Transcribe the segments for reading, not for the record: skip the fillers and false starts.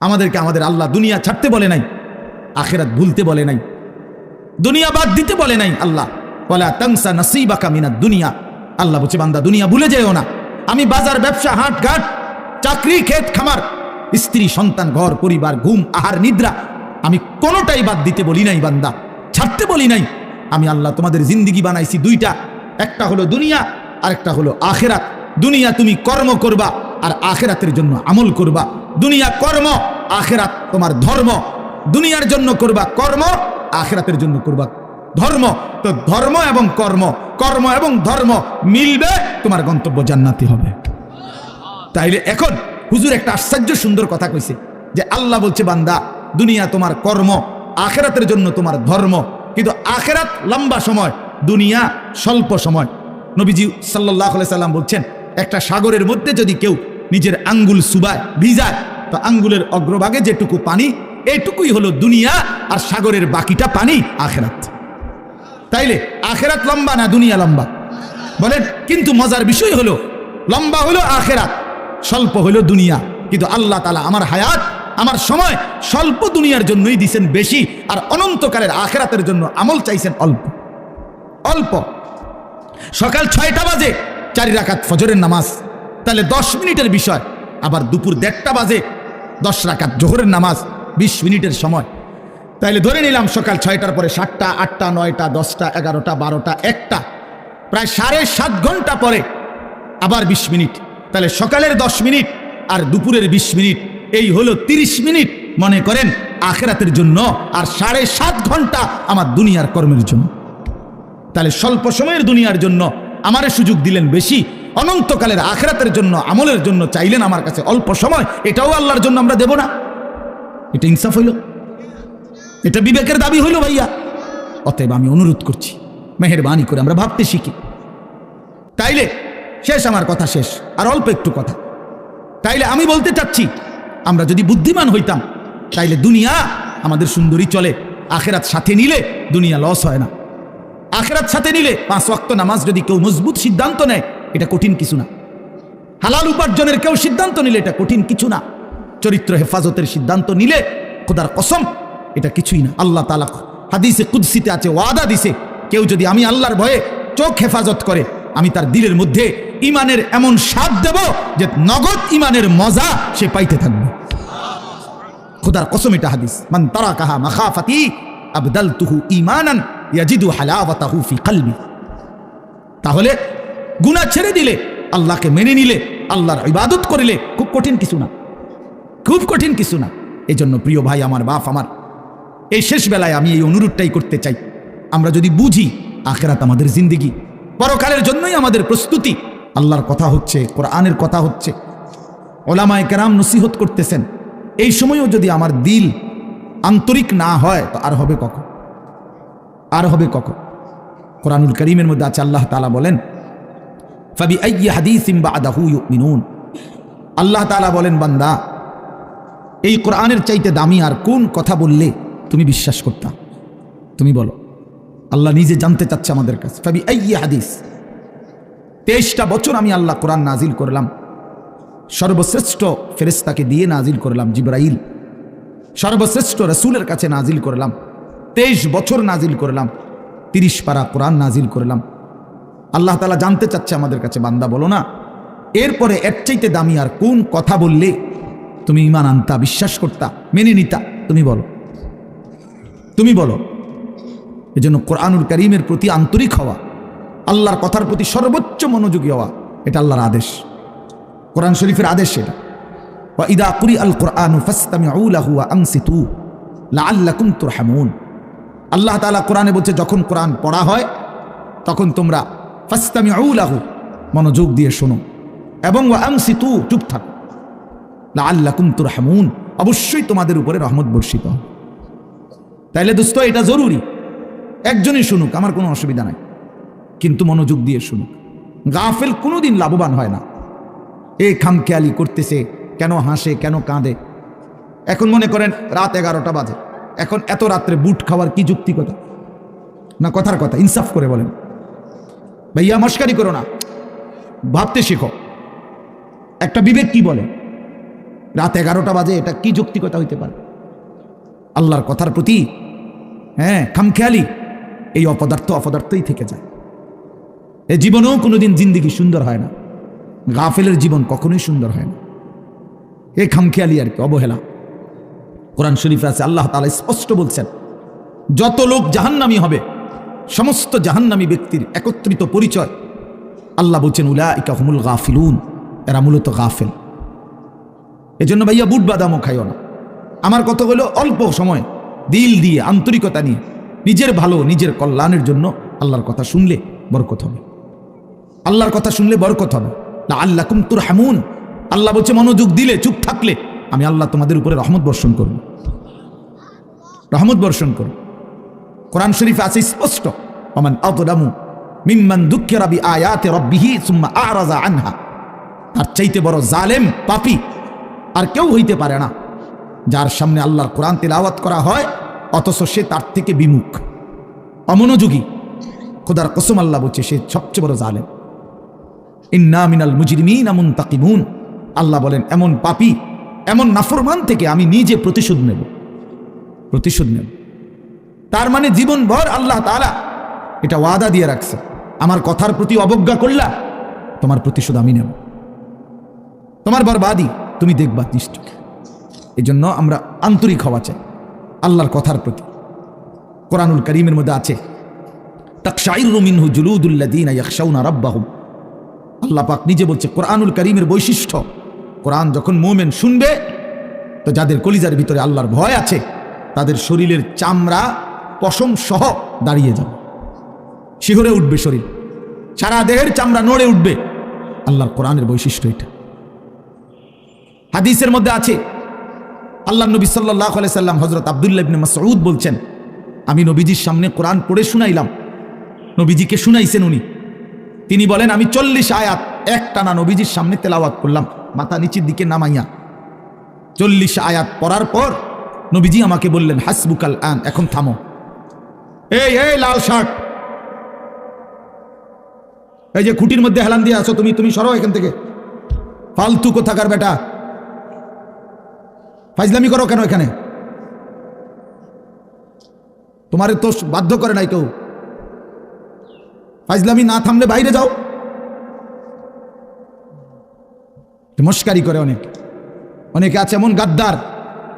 আমাদেরকে আমাদের আল্লাহ দুনিয়া ছাড়তে বলে নাই, আখিরাত ভুলতে বলে নাই, দুনিয়া বাদ দিতে বলে নাই। আল্লাহ ওয়ালা তানসা নাসিবাকা মিনাদ দুনিয়া, আল্লাহ বলছে বান্দা দুনিয়া ভুলে যেও না। আমি বাজার, ব্যবসা, হাট ঘাট, চাকরি, ক্ষেত খামার, স্ত্রী, সন্তান, ঘর পরিবার, ঘুম, আহার, নিদ্রা, আমি কোনোটাই বাদ দিতে বলি নাই বান্দা, ছাড়তে বলি নাই। আমি আল্লাহ তোমাদের জিন্দিগি বানাইছি দুইটা, একটা হলো দুনিয়া আর একটা হলো আখিরাত। দুনিয়া তুমি কর্ম করবা আর আখিরাতের জন্য আমল করবা। দুনিয়া কর্ম, আখিরাত তোমার ধর্ম। দুনিয়ার জন্য করবা কর্ম, আখিরাতের জন্য করবা ধর্ম। তো ধর্ম এবং কর্ম, কর্ম এবং ধর্ম মিলবে, তোমার গন্তব্য জান্নাতি হবে। তাইলে এখন হুজুর একটা আশ্চর্য সুন্দর কথা কইছে যে আল্লাহ বলছে বান্দা দুনিয়া তোমার কর্ম, আখিরাতের জন্য তোমার ধর্ম। কিন্তু আখিরাত লম্বা সময়, দুনিয়া স্বল্প সময়। নবীজি সাল্লাল্লাহু আলাইহি সাল্লাম বলছেন একটা সাগরের মধ্যে যদি কেউ নিজের আঙ্গুল চুবায়, ভিজায়, তো আঙ্গুলের অগ্রভাগে যেটুকু পানি, এইটুকুই হলো দুনিয়া, আর সাগরের বাকিটা পানি আখিরাত। তাইলে আখিরাত লম্বা না দুনিয়া লম্বা বলেন? কিন্তু মজার বিষয় হলো লম্বা হলো আখিরাত, স্বল্প হলো দুনিয়া। কিন্তু আল্লাহ তাআলা আমার হায়াত, আমার সময় স্বল্প দুনিয়ার জন্যই দিয়েছেন বেশি, আর অনন্তকালের আখিরাতের জন্য আমল চাইছেন অল্প অল্প। সকাল 6টা বাজে 4 রাকাত ফজরের নামাজ, তাহলে 10 মিনিটের বিষয়। আবার দুপুর 1:30টা বাজে 10 রাকাত জোহরের নামাজ, 20 মিনিটের সময়। তাইলে ধরে নিলাম সকাল 6টার পরে 7টা, 8টা, 9টা, 10টা, 11টা, 12টা, 1টা, প্রায় 7.5 ঘন্টা পরে আবার 20 মিনিট। তাহলে সকালের 10 মিনিট আর দুপুরের 20 মিনিট, এই হলো 30 মিনিট মনে করেন আখিরাতের জন্য, আর 7.5 ঘন্টা আমার দুনিয়ার কর্মের জন্য। তাহলে স্বল্প সময়ের দুনিয়ার জন্য আমারে সুযোগ দিলেন বেশি, অনন্তকালের আখিরাতের জন্য আমলের জন্য চাইলেন আমার কাছে অল্প সময়। এটাও আল্লাহর জন্য আমরা দেব না? এটা ইনসাফ হইল? এটা বিবেকের দাবি হইল ভাইয়া? অতএব আমি অনুরোধ করছি মেহেরবানি করে আমরা ভাবতে শিখি। তাইলে শেষ, আমার কথা শেষ, আর অল্প একটু কথা। তাইলে আমি বলতে চাচ্ছি আমরা যদি বুদ্ধিমান হইতাম তাইলে দুনিয়া আমাদের সুন্দরী চলে, আখিরাত সাথে নিলে দুনিয়া লস হয় না। আখিরাত সাথে নিলে 5 ওয়াক্ত নামাজ যদি কেউ মজবুত সিদ্ধান্ত নেয়, এটা কঠিন কিছু না। হালাল উপার্জনের কেউ সিদ্ধান্ত নিলে এটা কঠিন কিছু না। চরিত্র হেফাজতের সিদ্ধান্ত নিলে খোদার কসম এটা কিছুই না। আল্লাহ তাআলা হাদিসে কুদসিতে আছে, ওয়াদা দিছে, কেউ যদি আমি আল্লাহর ভয়ে চোখ হেফাজত করে, আমি তার দিলের মধ্যে ইমানের এমন স্বাদ দেব যে নগদ ইমানের মজা সে পাইতে থাকবে। খোদার কসম এটা হাদিস। মান তারাকাহা মাখাফাতি আবদালতুহু ঈমানান ইয়াজিদু হালাওয়াতাহু ফি কলবি। তাহলে গুনাহ ছেড়ে দিলে, আল্লাহকে মেনে নিলে, আল্লাহর ইবাদত করিলে খুব কঠিন কিছু না, খুব কঠিন কিছু না। এই জন্য প্রিয় ভাই আমার, বাপ আমার, এই শেষ বেলায় আমি এই অনুরোধটাই করতে চাই, আমরা যদি বুঝি আখিরাত আমাদের জিন্দেগি, পরকালের জন্যই আমাদের প্রস্তুতি। আল্লাহর কথা হচ্ছে, কোরআনের কথা হচ্ছে, ওলামায়ে কেরাম নসিহত করতেছেন, এই সময়ও যদি আমার দিল আন্তরিক না হয় তো আর হবে কখন? আর হবে কখন? কোরআনুল কারীমের মধ্যে আছে, আল্লাহ তাআলা বলেন ফাবিআইয়ি হাদিসিন বা'দাহু ইউমিনুন। আল্লাহ তাআলা বলেন বান্দা এই কোরআনের চাইতে দামি আর কোন কথা বললে তুমি বিশ্বাস করতা? তুমি বলো। আল্লাহ নিজে জানতে চাচ্ছে আমাদের কাছে। ফাবিআইয়ি হাদিস, 23টা বছর আমি আল্লাহ কোরআন নাজিল করলাম, সর্বশ্রেষ্ঠ ফেরেশতাকে দিয়ে নাজিল করলাম, জিবরাইল, সর্বশ্রেষ্ঠ রাসূলের কাছে নাজিল করলাম, 23 বছর নাজিল করলাম, 30 পারা কোরআন নাজিল করলাম। আল্লাহ তাআলা জানতে চাচ্ছে আমাদের কাছে, বান্দা বলো না এরপরে এর চাইতে দামি আর কোন কথা বললে তুমি ঈমান আনতা, বিশ্বাস করতা, মেনে নিতা? তুমি বলো, তুমি বলো। এজন্য কোরআনুল কারীমের প্রতি আন্তরিক হওয়া, আল্লাহর কথার প্রতি সর্বোচ্চ মনোযোগী হওয়া, এটা আল্লাহর আদেশ, কোরআন শরীফের আদেশ এটা। ওয়া ইযা কুরিআল কুরআনু ফাসতামিউ লাহু ওয়া আনসিতু লাআল্লাকুম তুরহামুন। আল্লাহ তাআলা কোরআনে বলছে যখন কোরআন পড়া হয় তখন তোমরা ফাসতামিউ লাহু, মনোযোগ দিয়ে শোনো, এবং ওয়া আনসিতু, চুপ থাকো, লাআল্লাকুম তুরহামুন, অবশ্যই তোমাদের উপরে রহমত বর্ষিত হবে। তাইলে দোস্ত এটা জরুরি, একজনই শুনুক, আমার কোনো অসুবিধা নাই, কিন্তু মনোযোগ দিয়ে শুনুক। গাফেল কোনোদিন লাভবান হয় না। এই খামখেয়ালি করতেছে, কেন হাসে, কেন কাঁদে। এখন মনে করেন রাত 11টা বাজে, এখন এত রাত্রে বুট খাওয়ার কি যুক্তিকতা? না কথার কথা, ইনসাফ করে বলেন ভাইয়া, মস্কারি করো না, ভাবতে শেখো। একটা বিবেক কি বলে? রাত 11টা বাজে, এটা কি যৌক্তিকতা হইতে পারে? আল্লাহর কথার প্রতি খামখেয়ালি, এই অপদার্থই থেকে যায়। এ জীবনেও কোনোদিন জিন্দিগি সুন্দর হয় না, গাফেলের জীবন কখনোই সুন্দর হয় না। এই খামখেয়ালি আর কি, অবহেলা। কোরআন শরীফে আছে, আল্লাহ তাআলা স্পষ্ট বলছেন, যত লোক জাহান্নামী হবে, সমস্ত জাহান্নামী ব্যক্তির একত্রিত পরিচয় আল্লাহ বলছেন উলাইকা হুমুল গাফিলুন, এরা মূলত গাফেল। এজন্য ভাইয়া বুট বাদামও খাইও না। আমার কথা হলো অল্প সময় দিল দিয়ে আন্তরিকতা নিয়ে নিজের ভালো, নিজের কল্যাণের জন্য আল্লাহর কথা শুনলে বরকত হবে। আল্লাহর কথা শুনলে বরকত হবে। লাআল্লাকুম তুরহামুন, আল্লাহ বলছে মনোযোগ দিলে, চুপ থাকলে আমি আল্লাহ তোমাদের উপরে রহমত বর্ষণ করব, রহমত বর্ষণ করব। কোরআন শরীফে আছে স্পষ্ট, ওমান আযলামু মিম্মান যুক্কিরা বিআয়াতি রাব্বিহি সুম্মা আ'রাযা আনহা। তার চাইতে বড় জালেম, পাপী আর কেউ হইতে পারে না, যার সামনে আল্লাহর কোরআন তিলাওয়াত করা হয় অথচ সে তার থেকে বিমুখ, অমনোযোগী। খোদার কসম আল্লাহ বলছে সে সবচেয়ে বড় জালেম। ইন্না মিনাল মুজরিমিনা মুনতাকিমুন, আল্লাহ বলেন এমন পাপী, এমন নাফরমান থেকে আমি নিজে প্রতিশোধ নেব, প্রতিশোধ নেব। তার মানে জীবনভর আল্লাহ তাআলা এটা ওয়াদা দিয়ে রাখছে, আমার কথার প্রতি অবজ্ঞা করলা, তোমার প্রতিশোধ আমি নেব, তোমার বরবাদি তুমি দেখবা নিশ্চয়। এই জন্য আমরা আন্তরিক হওয়া চাই আল্লাহর কথার প্রতি। কোরআনুল কারীমের মধ্যে আছে তাকশাইরু মিনহু জুলুদুল্লাযীনা ইয়াখশাউনা রাব্বাহুম। আল্লাহ পাক নিজে বলছে, কোরআনুল কারীমের বৈশিষ্ট্য, কোরআন যখন মুমিন শুনবে তো যাদের কলিজার ভিতরে আল্লাহর ভয় আছে তাদের শরীরের চামড়া পশম সহ দাঁড়িয়ে যাবে, শিহরে উঠবে শরীর, সারা দেহের চামড়া নড়ে উঠবে। আল্লাহর কোরআনের বৈশিষ্ট্য এটা। হাদিসের মধ্যে আছে, আল্লাহ নবী সাল্লাল্লাহু আলাইহি সাল্লাম হযরত আব্দুল্লাহ ইবনে মাসউদ বলছেন, আমি নবীজির সামনে কোরআন পড়ে শুনাইলাম, নবীজিকে শুনাইছেন উনি। তিনি বলেন আমি 40 আয়াত একটানা নবীজির সামনে তেলাওয়াত করলাম, মাথা নিচের দিকে নামাইয়া। 40 আয়াত পড়ার পর নবীজি আমাকে বললেন হাসবুকাল আন, এখন থামো। এই লাল শার্ট, এই যে খুঁটির মধ্যে হেলান দিয়ে আছো তুমি, তুমি সরো এখান থেকে, ফালতু কোথাকার বেটা, ফাইজলামি করো কেন এখানে? তোমার তো বাধ্য করে নাই কেউ, ফাইজলামি না থামলে বাইরে যাও। মস্কারি করে অনেকে আছে এমন গাদ্দার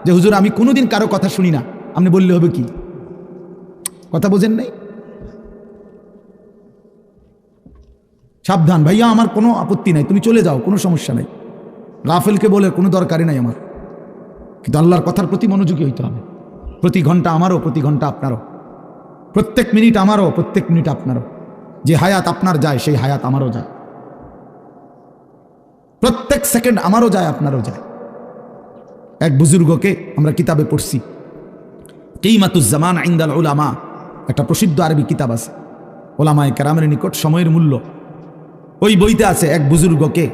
যে হুজুর আমি কোনোদিন কারো কথা শুনি না, আপনি বললে হবে কি? কথা বোঝেন নাই? সাবধান ভাইয়া, আমার কোনো আপত্তি নাই, তুমি চলে যাও, কোনো সমস্যা নাই, গাফেলকে বলে কোনো দরকারই নাই আমার। কিন্তু আল্লাহর কথার প্রতি মনোযোগী হইতে হবে। প্রতি ঘন্টা আমারও, প্রতি ঘন্টা আপনারও, প্রত্যেক মিনিট আমারও, প্রত্যেক মিনিট আপনারও। যে হায়াত আপনার যায় সেই হায়াত আমারও যায়, প্রত্যেক সেকেন্ড আমারও যায়, আপনারও যায়। এক বুজুর্গকে আমরা কিতাবে পড়ছি, কিমাতুজ জামান ইনদাল উলামা, একটা প্রসিদ্ধ আরবি কিতাব আছে, ওলামায়ে কেরামের নিকট সময়ের মূল্য। ওই বইতে আছে এক বুজুর্গকে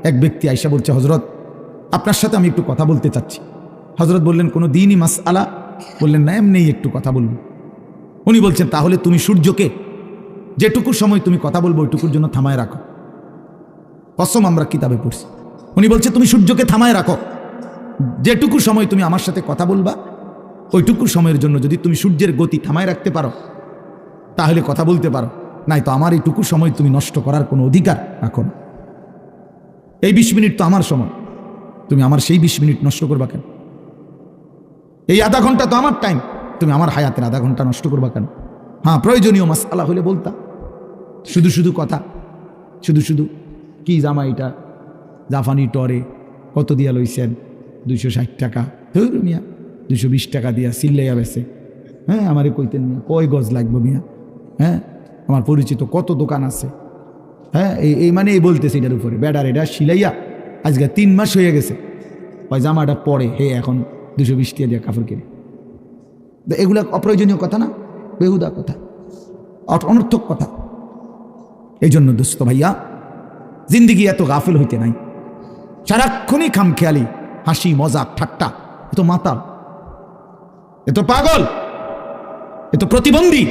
এক ব্যক্তি আইসা বলছে, হজরত আপনার সাথে আমি একটু কথা বলতে চাচ্ছি। হজরত বললেন কোনো দিনই মাসআলা? বললেন না, এমনি একটু কথা বলবো। উনি বলছেন তাহলে তুমি সূর্যকে যেটুকু সময় তুমি কথা বলবো ওইটুকুর জন্য থামায় রাখো। কসম আমরা কিতাবে পড়ছি। উনি বলছে তুমি সূর্যকে থামায় রাখো, যেটুকু সময় তুমি আমার সাথে কথা বলবা ওইটুকু সময়ের জন্য যদি তুমি সূর্যের গতি থামায় রাখতে পারো তাহলে কথা বলতে পারো, নাই তো আমার এইটুকু সময় তুমি নষ্ট করার কোনো অধিকার রাখো না। এই 20 মিনিট তো আমার সময়, তুমি আমার সেই 20 মিনিট নষ্ট করবা কেন? এই আধা ঘন্টা তো আমার টাইম, তুমি আমার হায়াতের আধা ঘন্টা নষ্ট করবা কেন? হ্যাঁ, প্রয়োজনীয় মাসআলা হলে বলতাম, শুধু শুধু কথা, শুধু শুধু কি জামা এটা জাফানি টরে কত দিয়া লইছেন? 260 টাকা। ধরু মিয়া 220 টাকা দিয়া সিল্লাইয়া বেছে। হ্যাঁ, আমারে কইতেন মিয়া কয় গজ লাগবে মিয়া? হ্যাঁ, আমার পরিচিত কত দোকান আছে। হ্যাঁ, এই মানে এই বলতেছে এটার উপরে বেডার এটা সিলাইয়া আজকে 3 মাস হয়ে গেছে, ওই জামাটা পরে হে এখন 220 টাকা দিয়ে কাপড় কিনে। এগুলা অপ্রয়োজনীয় কথা না, বেহুদা কথা, অনর্থক কথা। এই জন্য দোস্ত ভাইয়া, জিন্দিগি এত গাফিল হইতে নাই, সারাক্ষণই খামখেয়ালি, হাসি মজাক ঠাট্টা, এত মাতাল, এত পাগল, এত প্রতিবন্ধী।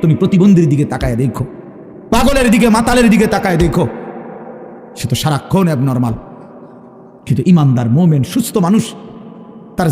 তুমি প্রতিবন্ধীর দিকে তাকায় দেখো, পাগলের দিকে মাতালের দিকে তাকায় দেখো, সে তো সারাক্ষণ অ্যাবনর্মাল। কিন্তু ইমানদার মোমেন সুস্থ মানুষ তার